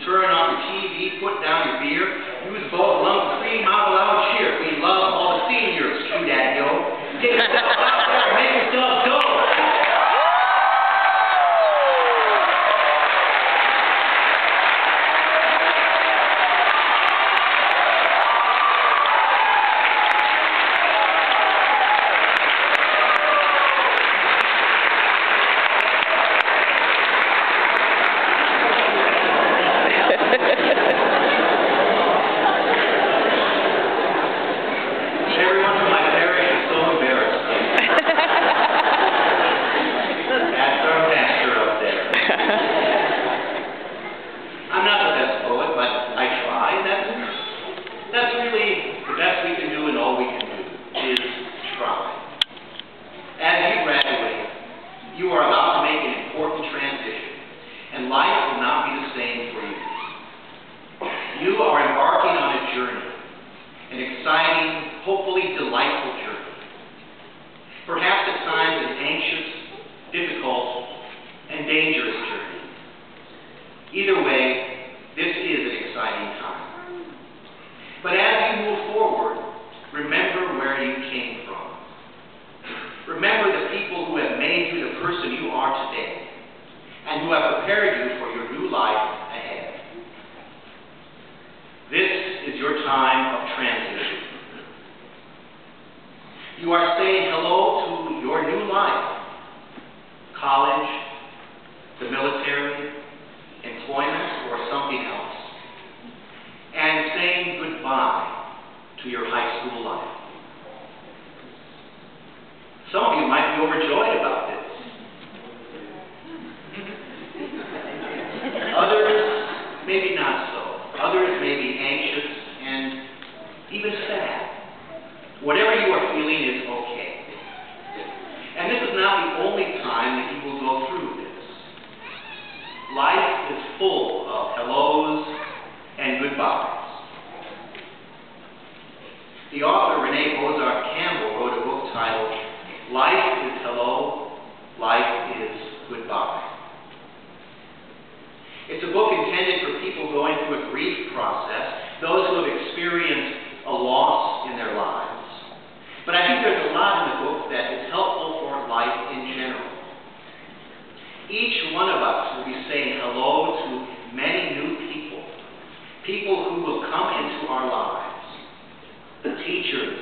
turn off your TV, put down your beer, use both lungs, scream out loud, cheer. We love all the seniors, true that, yo. Get yourself out there, make yourself go. Everyone from my parish is so embarrassed. That's our pastor up there. I'm not the best poet, but I try. That's really the best we can do, and all we can do is try. As you graduate, you are about to make an important transition, and life will not be the same for you. You are embarking on a journey, an exciting, hopefully delightful journey. Perhaps at times an anxious, difficult, and dangerous journey. Either way, this is an exciting time. But as you move forward, remember where you came from. Remember the people who have made you the person you are today, and who have prepared you for your new life ahead. This is your time of transition. You are saying hello to your new life, college, the military, employment, or something else, and saying goodbye to your high school life. Some of you might be overjoyed about this. Others, maybe not so. Others may be anxious and even sad. Whatever you are feeling is okay. And this is not the only time that you will go through this. Life is full of hellos and goodbyes. The author Renee Bozarth Campbell wrote a book titled, Life is Hello, Life is Goodbye. It's a book intended for people going through a grief process, those who have experienced a loss in their lives. But I think there's a lot in the book that is helpful for life in general. Each one of us will be saying hello to many new people, people who will come into our lives, teachers,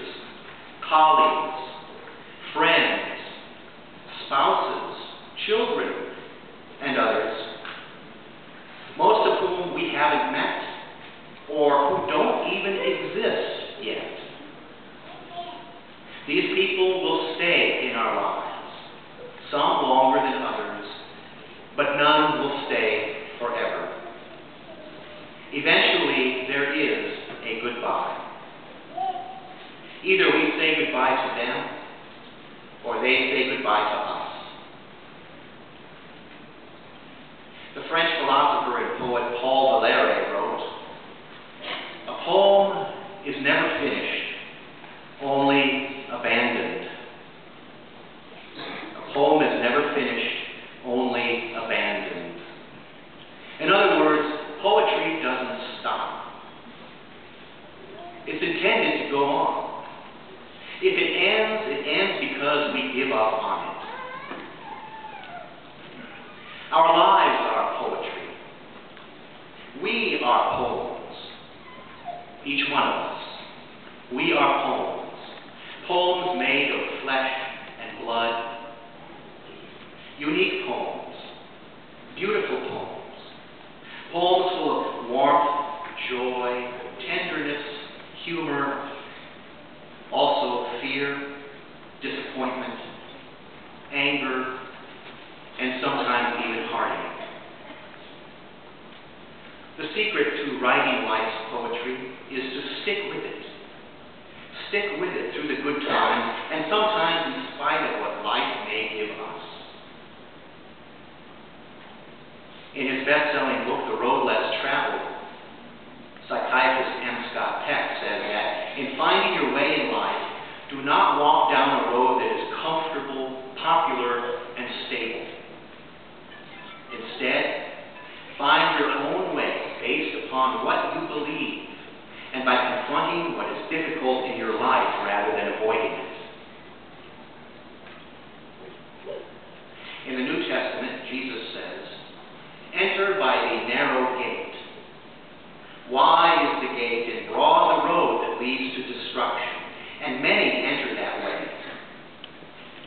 colleagues, friends, spouses, children, and others, most of whom we haven't met or who don't even exist yet. These people will stay in our lives, some longer than others, but none will stay forever. Eventually, there is a goodbye. Either we say goodbye to them, or they say goodbye to us. The French philosopher and poet Paul Valéry wrote, "A poem is never finished, only abandoned." A poem is never finished, only abandoned. In other words, poetry doesn't stop. It's intended to go on. If it ends because we give up on it. Our lives are poetry. We are poems. Each one of us. We are poems. Poems made of flesh and blood. Unique poems. Beautiful poems. Poems full of warmth, joy, tenderness, humor, also fear, disappointment, anger, and sometimes even heartache. The secret to writing life's poetry is to stick with it. Stick with it through the good times, and sometimes in spite of what life may give us. In his best-selling book, The Road Less Traveled, psychiatrist M. Scott Peck says that in finding your way in life, do not walk down a road that is comfortable, popular, and stable. Instead, find your own way based and by confronting what is difficult in your life rather than avoiding it. In the New Testament, Jesus says, "Enter by the narrow gate. Wide is the gate and broad the road that leads to destruction, and many enter that way.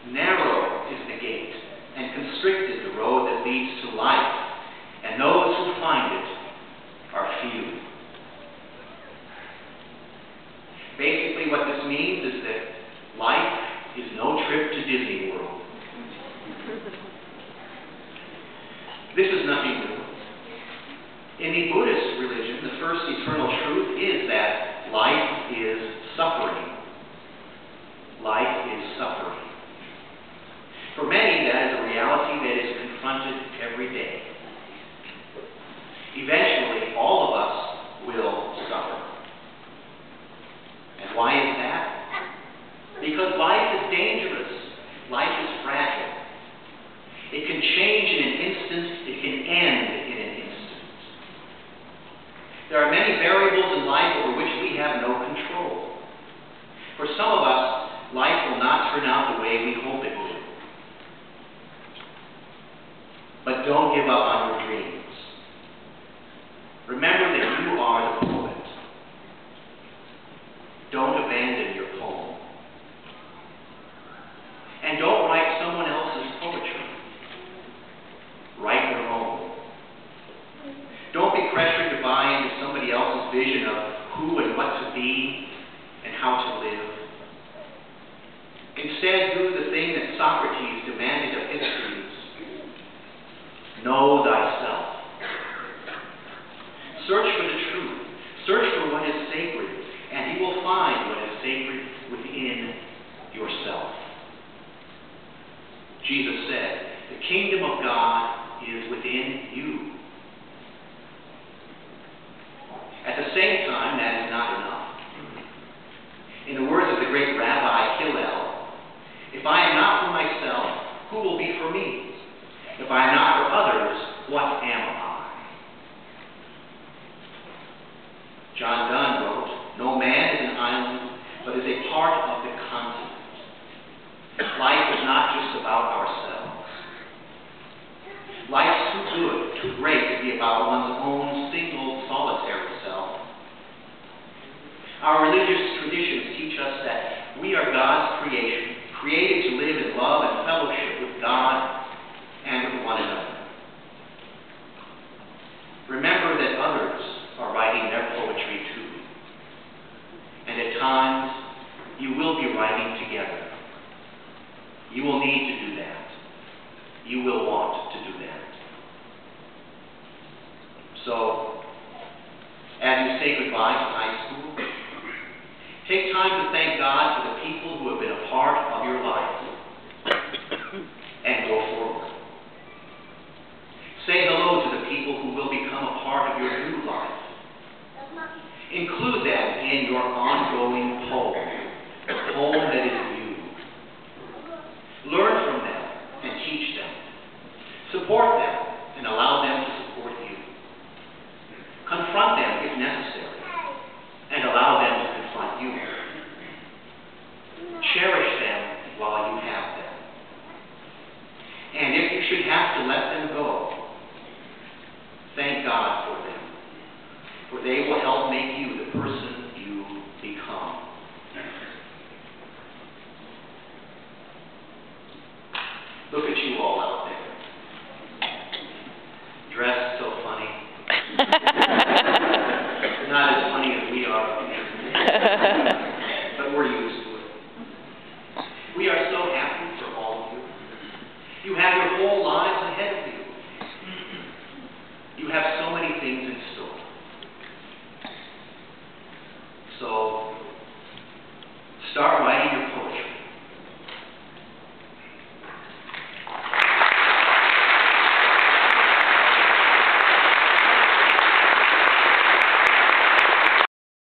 Narrow is the gate, and constricted the road that leads to life, and those who find it are few." Basically, what this means is that life is no trip to Disney World. This is nothing new. In the Buddhist religion, the first eternal truth is that life is suffering. Life is suffering. For many, that is a reality that is confronted every day. Eventually, all of us will suffer. And why is that? Because life is dangerous. Life is fragile. It can change in an instant. It can end in an instant. There are many variables in life over which we have no control. For some of us, life will not turn out the way we hope it will. But don't give up on your dreams. Remember that you are the poet. Don't abandon your poem. And don't write someone else's poetry. Write your own. Don't be pressured to buy into somebody else's vision of who and what to be and how to live. Instead, do the thing that Socrates demanded of his students. Know thyself. Search for the truth. Search for what is sacred, and you will find what is sacred within yourself. Jesus said, "The kingdom of God is within you." At the same time, that is not enough. In the words of the great Rabbi Hillel, "If I am not for myself, who will be for me? If I am not for others, what am I?" John Donne wrote, "No man is an island, but is a part of the continent." Life is not just about ourselves. Life's too good, too great to be about one's own single, solitary self. Our religious traditions teach us that we are God's creation, created to live in love and fellowship with God and with one another. Remember that others are writing their poetry too. And at times, you will be writing together. You will need to do that. You will want to do that. So, as you say goodbye to high school, take time to thank God for the people who have been a part of your life and go forward. Say hello to the people who will become a part of your new life. Include them in your ongoing poem, the poem that is you. Learn from them and teach them. Support them and allow them to support you. Confront them if necessary and allow them to confront you. Cherish them while you have them. And if you should have to let them go, thank God for them, for they will help make you the person you become. Look at you all out there, dressed so funny. Not as funny as we are, but we're used to it. We are so happy for all of you. You have your whole lives ahead of you. You have so many things in store. So, start writing your